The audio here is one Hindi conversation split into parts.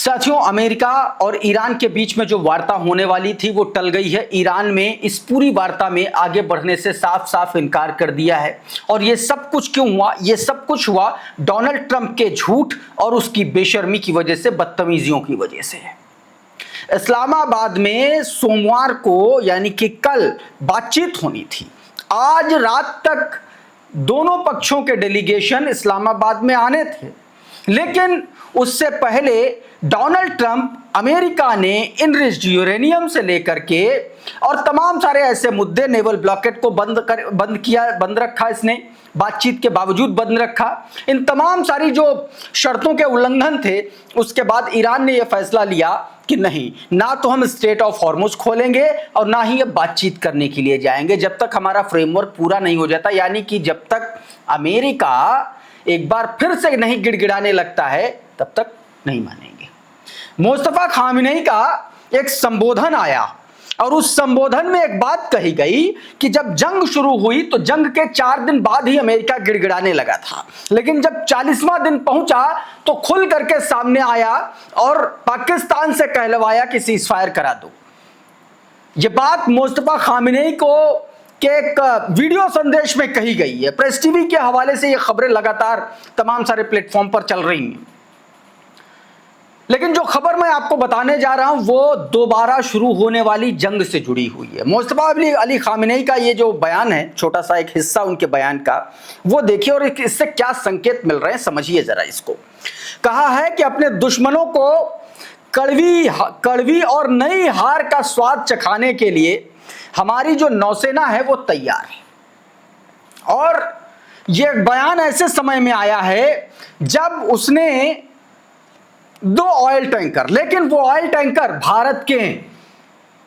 साथियों, अमेरिका और ईरान के बीच में जो वार्ता होने वाली थी वो टल गई है। ईरान में इस पूरी वार्ता में आगे बढ़ने से साफ साफ इनकार कर दिया है। और ये सब कुछ क्यों हुआ? ये सब कुछ हुआ डोनाल्ड ट्रंप के झूठ और उसकी बेशर्मी की वजह से, बदतमीजियों की वजह से। इस्लामाबाद में सोमवार को यानी कि कल बातचीत होनी थी। आज रात तक दोनों पक्षों के डेलीगेशन इस्लामाबाद में आने थे, लेकिन उससे पहले डोनाल्ड ट्रंप अमेरिका ने इनरिच्ड यूरेनियम से लेकर के और तमाम सारे ऐसे मुद्दे, नेवल ब्लॉकेट को बंद रखा, इसने बातचीत के बावजूद बंद रखा। इन तमाम सारी जो शर्तों के उल्लंघन थे, उसके बाद ईरान ने यह फैसला लिया कि नहीं, ना तो हम स्ट्रेट ऑफ हॉर्मुज खोलेंगे और ना ही अब बातचीत करने के लिए जाएंगे जब तक हमारा फ्रेमवर्क पूरा नहीं हो जाता। यानी कि जब तक अमेरिका एक बार फिर से नहीं गिड़गिड़ाने लगता है तब तक नहीं मानेंगे। मुस्तफा खामेनी का एक संबोधन आया और उस संबोधन में एक बात कही गई कि जब जंग शुरू हुई तो जंग के 4 दिन बाद ही अमेरिका गिड़गिड़ाने लगा था, लेकिन जब 40वां दिन पहुंचा तो खुल करके सामने आया और पाकिस्तान से कहलवाया कि सीजफायर करा दो। ये बात मुस्तफा खामेनी को के एक वीडियो संदेश में कही गई है। प्रेस टीवी के हवाले से ये खबरें लगातार तमाम सारे प्लेटफॉर्म पर चल रही हैं, लेकिन जो खबर मैं आपको बताने जा रहा हूं वो दोबारा शुरू होने वाली जंग से जुड़ी हुई है। मुस्तफा अली खामेनी का ये जो बयान है, छोटा सा एक हिस्सा उनके बयान का, वो देखिए और इससे क्या संकेत मिल रहे हैं समझिए जरा इसको। कहा है कि अपने दुश्मनों को कड़वी और नई हार का स्वाद चखाने के लिए हमारी जो नौसेना है वो तैयार है। और यह बयान ऐसे समय में आया है जब उसने 2 ऑयल टैंकर, लेकिन वो ऑयल टैंकर भारत के,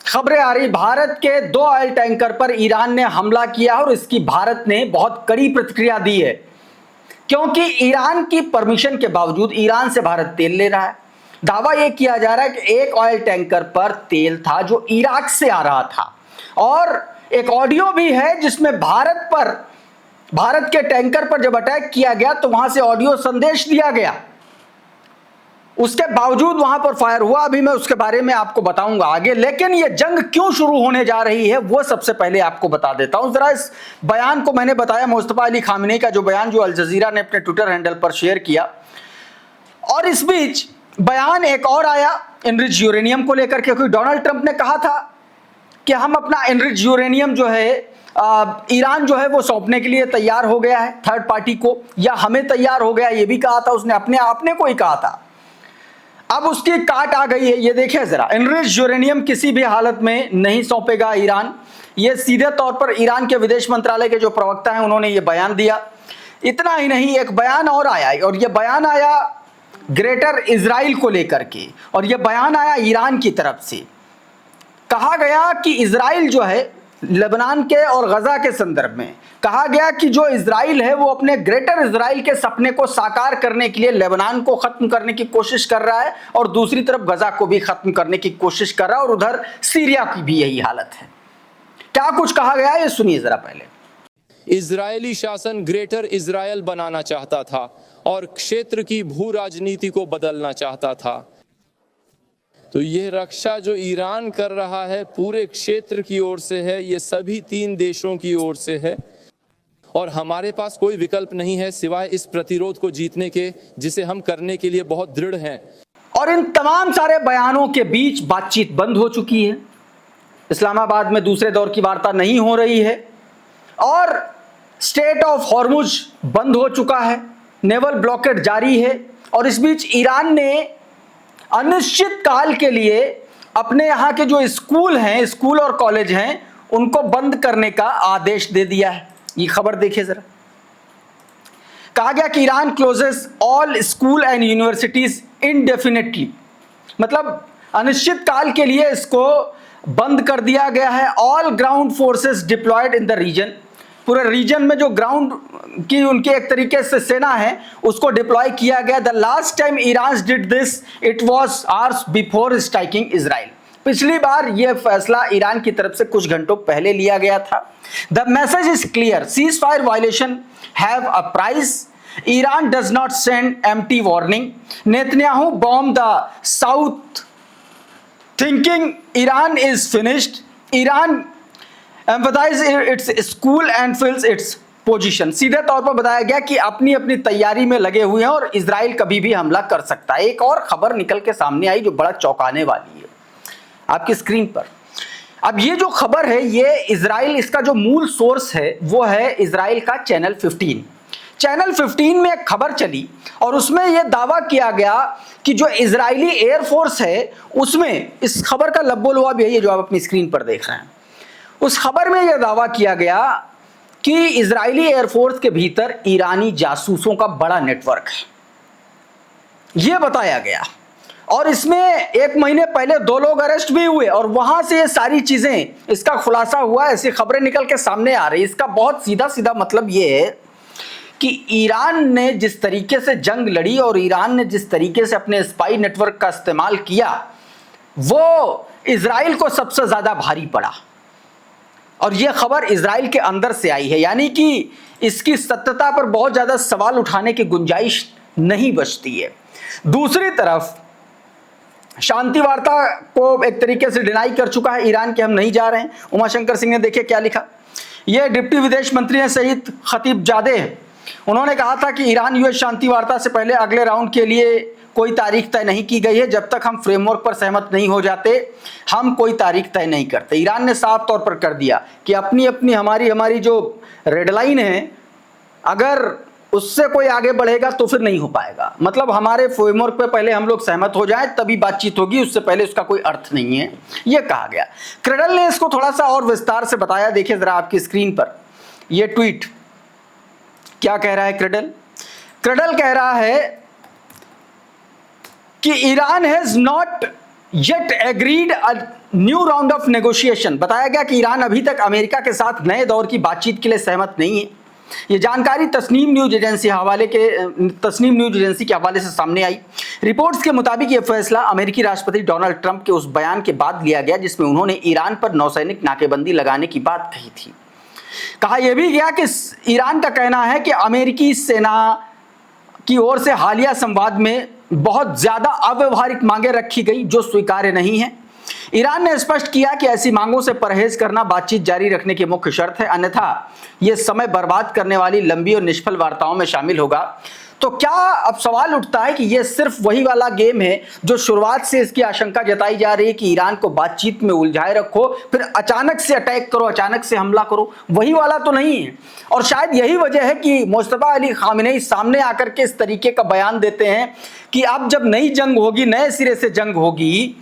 खबरें आ रही भारत के 2 ऑयल टैंकर पर ईरान ने हमला किया और इसकी भारत ने बहुत कड़ी प्रतिक्रिया दी है, क्योंकि ईरान की परमिशन के बावजूद ईरान से भारत तेल ले रहा है। दावा यह किया जा रहा है कि एक ऑयल टैंकर पर तेल था जो इराक से आ रहा था, और एक ऑडियो भी है जिसमें भारत के टैंकर पर जब अटैक किया गया तो वहां से ऑडियो संदेश दिया गया, उसके बावजूद वहां पर फायर हुआ। अभी मैं उसके बारे में आपको बताऊंगा आगे, लेकिन यह जंग क्यों शुरू होने जा रही है वो सबसे पहले आपको बता देता हूं। जरा इस बयान को मैंने बताया, मुस्तफा अली खामेनी का जो बयान, जो अल जजीरा ने अपने ट्विटर हैंडल पर शेयर किया। और इस बीच बयान एक और आया इनरिच्ड यूरेनियम को लेकर के, क्योंकि डोनाल्ड ट्रंप ने कहा था कि हम अपना इनरिच्ड यूरेनियम जो है ईरान जो है वो सौंपने के लिए तैयार हो गया है थर्ड पार्टी को, या हमें तैयार हो गया, ये भी कहा था उसने, अपने को ही कहा था। अब उसकी काट आ गई है। ये देखिए जरा, इनरिच्ड यूरेनियम किसी भी हालत में नहीं सौंपेगा ईरान। ये सीधे तौर पर ईरान के विदेश मंत्रालय के जो प्रवक्ता हैं उन्होंने ये बयान दिया। इतना ही नहीं, एक बयान और आया, और ये बयान आया ग्रेटर इजराइल को लेकर के, और ये बयान आया ईरान की तरफ से। कहा गया कि इजराइल जो है, लेबनान के और गजा के संदर्भ में कहा गया कि जो इजराइल है वो अपने ग्रेटर इजराइल के सपने को साकार करने के लिए लेबनान को खत्म करने की कोशिश कर रहा है और दूसरी तरफ गजा को भी खत्म करने की कोशिश कर रहा है, और उधर सीरिया की भी यही हालत है। क्या कुछ कहा गया ये सुनिए जरा पहले। इजरायली शासन ग्रेटर इजराइल बनाना चाहता था और क्षेत्र की भू राजनीति को बदलना चाहता था। तो यह रक्षा जो ईरान कर रहा है पूरे क्षेत्र की ओर से है, ये सभी 3 देशों की ओर से है, और हमारे पास कोई विकल्प नहीं है सिवाय इस प्रतिरोध को जीतने के, जिसे हम करने के लिए बहुत दृढ़ हैं। और इन तमाम सारे बयानों के बीच बातचीत बंद हो चुकी है। इस्लामाबाद में दूसरे दौर की वार्ता नहीं हो रही है और स्ट्रेट ऑफ हॉर्मुज बंद हो चुका है, नेवल ब्लॉकेट जारी है। और इस बीच ईरान ने अनिश्चित काल के लिए अपने यहाँ के जो स्कूल हैं, स्कूल और कॉलेज हैं, उनको बंद करने का आदेश दे दिया है। ये खबर देखिए जरा। कहा गया कि Iran closes all school and universities indefinitely, मतलब अनिश्चित काल के लिए इसको बंद कर दिया गया है। All ground forces deployed in the region, पूरे रीजन में जो ग्राउंड की उनकी एक तरीके से सेना है उसको डिप्लॉय किया गया। The last time Iran did this it was hours before striking Israel, पिछली बार यह फैसला ईरान की तरफ से कुछ घंटों पहले लिया गया था। The message is clear, cease fire violation have a price Iran does not send empty warning. Netanyahu bombed the south thinking Iran is finished. Iran emphasizes its school and fills its position. सीधे तौर पर बताया गया कि अपनी अपनी तैयारी में लगे हुए हैं और इजराइल कभी भी हमला कर सकता है। एक और खबर निकल के सामने आई जो बड़ा चौंकाने वाली है आपकी स्क्रीन पर। अब ये जो खबर है ये इजराइल, इसका जो मूल सोर्स है वो है इजराइल का चैनल 15। चैनल 15 में एक खबर चली और उसमें यह दावा किया गया कि जो इजरायली एयरफोर्स है उसमें, इस खबर का लब्बो लुआब यही है जो आप अपनी स्क्रीन पर देख रहे हैं। उस खबर में यह दावा किया गया कि इजरायली एयरफोर्स के भीतर ईरानी जासूसों का बड़ा नेटवर्क है, यह बताया गया। और इसमें 1 महीने पहले 2 लोग अरेस्ट भी हुए और वहां से ये सारी चीजें, इसका खुलासा हुआ, ऐसी खबरें निकल के सामने आ रही। इसका बहुत सीधा सीधा मतलब यह है कि ईरान ने जिस तरीके से जंग लड़ी और ईरान ने जिस तरीके से अपने स्पाई नेटवर्क का इस्तेमाल किया वो इजराइल को सबसे ज्यादा भारी पड़ा। और यह खबर इजराइल के अंदर से आई है, यानी कि इसकी सत्यता पर बहुत ज्यादा सवाल उठाने की गुंजाइश नहीं बचती है। दूसरी तरफ शांति वार्ता को एक तरीके से डिनाई कर चुका है ईरान के हम नहीं जा रहे हैं। उमाशंकर सिंह ने देखिए क्या लिखा। यह डिप्टी विदेश मंत्री हैं सईद खतीबजादे, उन्होंने कहा था कि ईरान यूएस शांति वार्ता से पहले अगले राउंड के लिए कोई तारीख तय नहीं की गई है। जब तक हम फ्रेमवर्क पर सहमत नहीं हो जाते हम कोई तारीख तय नहीं करते। ईरान ने साफ तौर पर कर दिया कि अपनी अपनी हमारी जो रेड लाइन है, अगर उससे कोई आगे बढ़ेगा तो फिर नहीं हो पाएगा। मतलब हमारे फ्रेमवर्क पे पहले हम लोग सहमत हो जाएं तभी बातचीत होगी, उससे पहले उसका कोई अर्थ नहीं है, यह कहा गया। क्रेडल ने इसको थोड़ा सा और विस्तार से बताया। देखिए जरा आपकी स्क्रीन पर यह ट्वीट क्या कह रहा है। क्रेडल कह रहा है कि Iran has not yet agreed a new round of negotiation. बताया गया कि ईरान अभी तक अमेरिका के साथ नए दौर की बातचीत के लिए सहमत नहीं है। यह जानकारी तस्नीम न्यूज एजेंसी के हवाले से सामने आई। रिपोर्ट्स के मुताबिक यह फैसला अमेरिकी राष्ट्रपति डोनाल्ड ट्रंप के उस बयान के बाद लिया गया जिसमें उन्होंने ईरान पर नौसैनिक नाकेबंदी लगाने की बात कही थी। कहा यह भी गया कि ईरान का कहना है कि अमेरिकी सेना की ओर से हालिया संवाद में बहुत ज्यादा अव्यवहारिक मांगे रखी गई जो स्वीकार्य नहीं है। ईरान ने स्पष्ट किया कि ऐसी मांगों से परहेज करना बातचीत जारी रखने की मुख्य शर्त है, अन्यथा यह समय बर्बाद करने वाली लंबी और निष्फल वार्ताओं में शामिल होगा। तो क्या अब सवाल उठता है कि यह सिर्फ वही वाला गेम है जो शुरुआत से इसकी आशंका जताई जा रही है कि ईरान को बातचीत में उलझाए रखो, फिर अचानक से अटैक करो, अचानक से हमला करो, वही वाला तो नहीं है। और शायद यही वजह है कि मुस्तफा अली खामेनेई सामने आकर के इस तरीके का बयान देते हैं कि अब जब नई जंग होगी, नए सिरे से जंग होगी,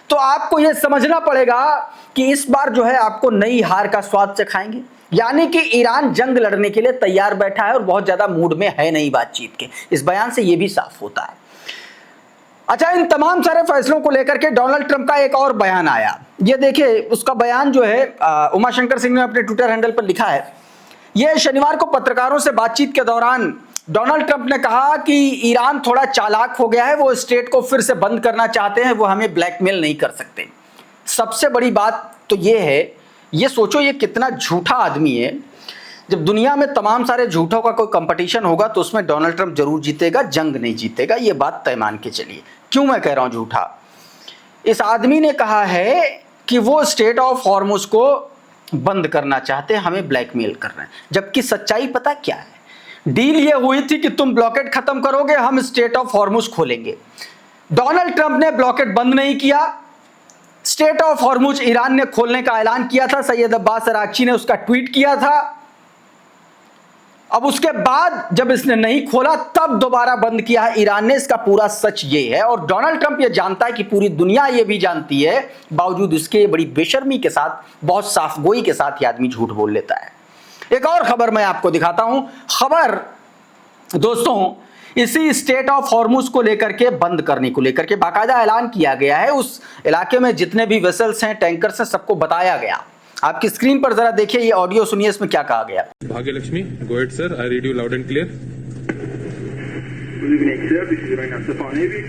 तो आपको यह समझना पड़ेगा कि इस बार जो है आपको नई हार का स्वाद चखाएंगे। यानी कि ईरान जंग लड़ने के लिए तैयार बैठा है और बहुत ज्यादा मूड में है नहीं बातचीत के। इस बयान से यह भी साफ होता है। अच्छा, इन तमाम सारे फैसलों को लेकर के डोनाल्ड ट्रंप का एक और बयान आया। ये देखिए उसका बयान जो है उमाशंकर सिंह ने अपने ट्विटर हैंडल पर लिखा है। यह शनिवार को पत्रकारों से बातचीत के दौरान डोनाल्ड ट्रंप ने कहा कि ईरान थोड़ा चालाक हो गया है, वो स्टेट को फिर से बंद करना चाहते हैं, वो हमें ब्लैकमेल नहीं कर सकते। सबसे बड़ी बात तो ये है, ये सोचो ये कितना झूठा आदमी है। जब दुनिया में तमाम सारे झूठों का कोई कंपटीशन होगा तो उसमें डोनाल्ड ट्रंप जरूर जीतेगा, जंग नहीं जीतेगा, ये बात तय मान के चलिए। क्यों मैं कह रहा हूं झूठा? इस आदमी ने कहा है कि वो स्टेट ऑफ हॉर्मुज को बंद करना चाहते हैं, हमें ब्लैकमेल कर रहे हैं। जबकि सच्चाई पता क्या है? डील ये हुई थी कि तुम ब्लॉकेट खत्म करोगे, हम स्टेट ऑफ हॉर्मुज खोलेंगे। डोनाल्ड ट्रंप ने ब्लॉकेट बंद नहीं किया, स्टेट ऑफ हॉर्मुज ईरान ने खोलने का ऐलान किया था। सैयद अब्बास अरागची ने उसका ट्वीट किया था। अब उसके बाद जब इसने नहीं खोला तब दोबारा बंद किया है ईरान ने। इसका पूरा सच ये है और डोनाल्ड ट्रंप ये जानता है कि पूरी दुनिया ये भी जानती है, बावजूद इसके बड़ी बेशर्मी के साथ, बहुत साफगोई के साथ ये आदमी झूठ बोल लेता है। एक और खबर मैं आपको दिखाता हूं। खबर दोस्तों इसी स्टेट ऑफ हॉर्मुज को लेकर के, बंद करने को लेकर के बाकायदा ऐलान किया गया है। उस इलाके में जितने भी वेसल्स हैं, टैंकर्स हैं, सबको बताया गया। आपकी स्क्रीन पर जरा देखिए, ये ऑडियो सुनिए, इसमें क्या कहा गया। Bhagyalakshmi, go ahead sir, I read you loud and clear. Good evening, sir. This is Reina Stefanovic.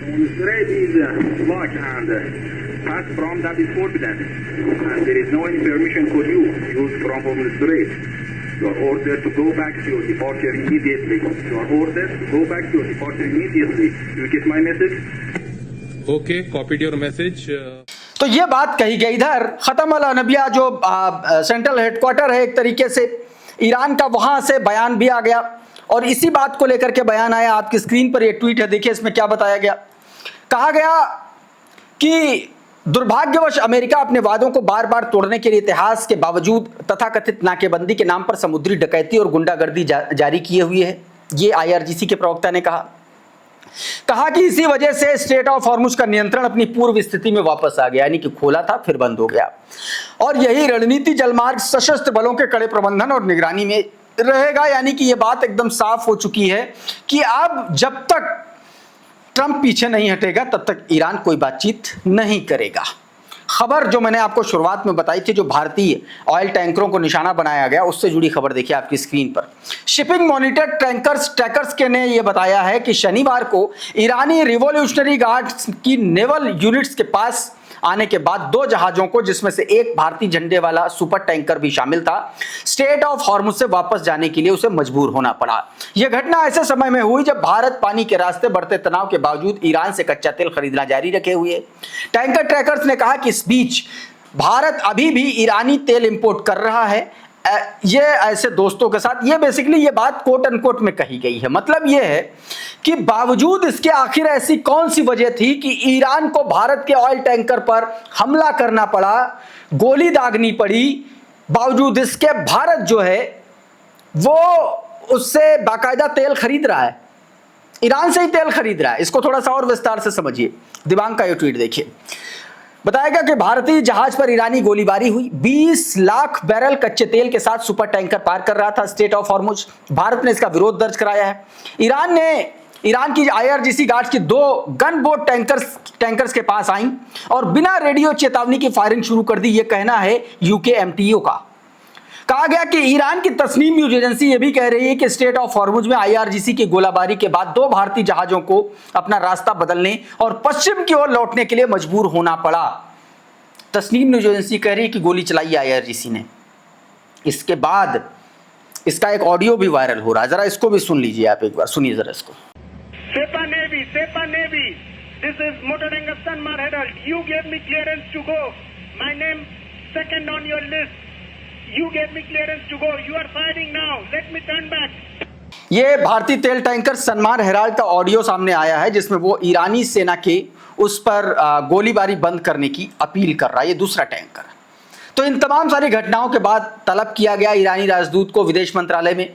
On the strait is locked and pass from that is forbidden, and there is no any permission for you to use from the strait. You are ordered to go back to your departure immediately. You are ordered to go back to your departure immediately. You get my message? Okay, copied your message. तो ये बात कही गई। इधर खतम अल अनबिया जो सेंट्रल हेडक्वार्टर है एक तरीके से ईरान का, वहां से बयान भी आ गया और इसी बात को लेकर के बयान आया। आपकी स्क्रीन पर ये ट्वीट है, देखिए इसमें क्या बताया गया। कहा गया कि दुर्भाग्यवश अमेरिका अपने वादों को बार बार तोड़ने के लिए इतिहास के बावजूद तथाकथित नाकेबंदी के नाम पर समुद्री डकैती और गुंडागर्दी जारी किए हुए है। ये IRGC के प्रवक्ता ने कहा कि इसी वजह से स्ट्रेट ऑफ हॉर्मुज का नियंत्रण अपनी पूर्व स्थिति में वापस आ गया, यानी कि खोला था फिर बंद हो गया, और यही रणनीति जलमार्ग सशस्त्र बलों के कड़े प्रबंधन और निगरानी में रहेगा। यानी कि यह बात एकदम साफ हो चुकी है कि अब जब तक ट्रंप पीछे नहीं हटेगा तब तक ईरान कोई बातचीत नहीं करेगा। खबर जो मैंने आपको शुरुआत में बताई थी, जो भारतीय ऑयल टैंकरों को निशाना बनाया गया, उससे जुड़ी खबर देखिए आपकी स्क्रीन पर। शिपिंग मॉनिटर ट्रैकर्स के ने यह बताया है कि शनिवार को ईरानी रिवॉल्यूशनरी गार्ड्स की नेवल यूनिट्स के पास आने के बाद 2 जहाजों को, जिसमें से एक भारतीय झंडे वाला सुपर टैंकर भी शामिल था, स्ट्रेट ऑफ हॉर्मुज से वापस जाने के लिए उसे मजबूर होना पड़ा। यह घटना ऐसे समय में हुई जब भारत पानी के रास्ते बढ़ते तनाव के बावजूद ईरान से कच्चा तेल खरीदना जारी रखे हुए। टैंकर ट्रैकर्स ने कहा कि इस बीच भारत अभी भी ईरानी तेल इंपोर्ट कर रहा है। ये ऐसे दोस्तों के साथ ये बेसिकली ये बात कोट अनकोट में कही गई है। मतलब ये है कि बावजूद इसके आखिर ऐसी कौन सी वजह थी कि ईरान को भारत के ऑयल टैंकर पर हमला करना पड़ा, गोली दागनी पड़ी, बावजूद इसके भारत जो है वो उससे बाकायदा तेल खरीद रहा है, ईरान से ही तेल खरीद रहा है। इसको थोड़ा सा और विस्तार से समझिए। दिबांग का ये ट्वीट देखिए। बताया गया कि भारतीय जहाज पर ईरानी गोलीबारी हुई। 20 लाख बैरल कच्चे तेल के साथ सुपर टैंकर पार कर रहा था स्ट्रेट ऑफ हॉर्मुज। भारत ने इसका विरोध दर्ज कराया है। ईरान की IRGC गार्ड्स की 2 गन बोट टैंकर्स के पास आई और बिना रेडियो चेतावनी की फायरिंग शुरू कर दी। यह कहना है UK MTO का। कहा गया कि ईरान की तस्नीम न्यूज एजेंसी यह भी कह रही है कि स्ट्रेट ऑफ हॉर्मुज में IRGC की गोलाबारी के बाद 2 भारतीय जहाजों को अपना रास्ता बदलने और पश्चिम की ओर लौटने के लिए मजबूर होना पड़ा। तस्नीम न्यूज एजेंसी कह रही है कि गोली चलाई IRGC ने। इसके बाद इसका एक ऑडियो भी वायरल हो रहा है, जरा इसको भी सुन लीजिए आप, एक बार सुनिए जरा इसको। Sepa Navy, this is Motor Tanker Sanmar Herald. You gave me clearance to go. My name second on your list. You gave me clearance to go. You are firing now. Let me turn back. ये भारतीय तेल टैंकर सनमार हेराल्ड का ऑडियो सामने आया है, जिसमें वो ईरानी सेना के उस पर गोलीबारी बंद करने की अपील कर रहा है। ये दूसरा टैंकर। तो इन तमाम सारी घटनाओं के बाद तलब किया गया ईरानी राजदूत को विदेश मंत्रालय में,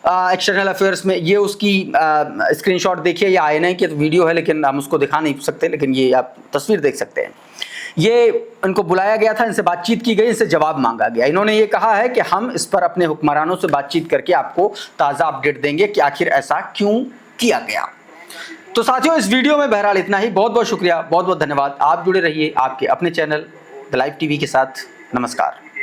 एक्सटर्नल अफेयर्स में। ये उसकी स्क्रीनशॉट देखिए। ये INI की वीडियो है लेकिन हम उसको दिखा नहीं सकते, लेकिन ये आप तस्वीर देख सकते हैं। ये इनको बुलाया गया था, इनसे बातचीत की गई, इनसे जवाब मांगा गया। इन्होंने ये कहा है कि हम इस पर अपने हुक्मरानों से बातचीत करके आपको ताज़ा अपडेट देंगे कि आखिर ऐसा क्यों किया गया। तो साथियों, इस वीडियो में बहरहाल इतना ही। बहुत बहुत शुक्रिया, बहुत बहुत धन्यवाद। आप जुड़े रहिए आपके अपने चैनल द लाइव TV के साथ। नमस्कार।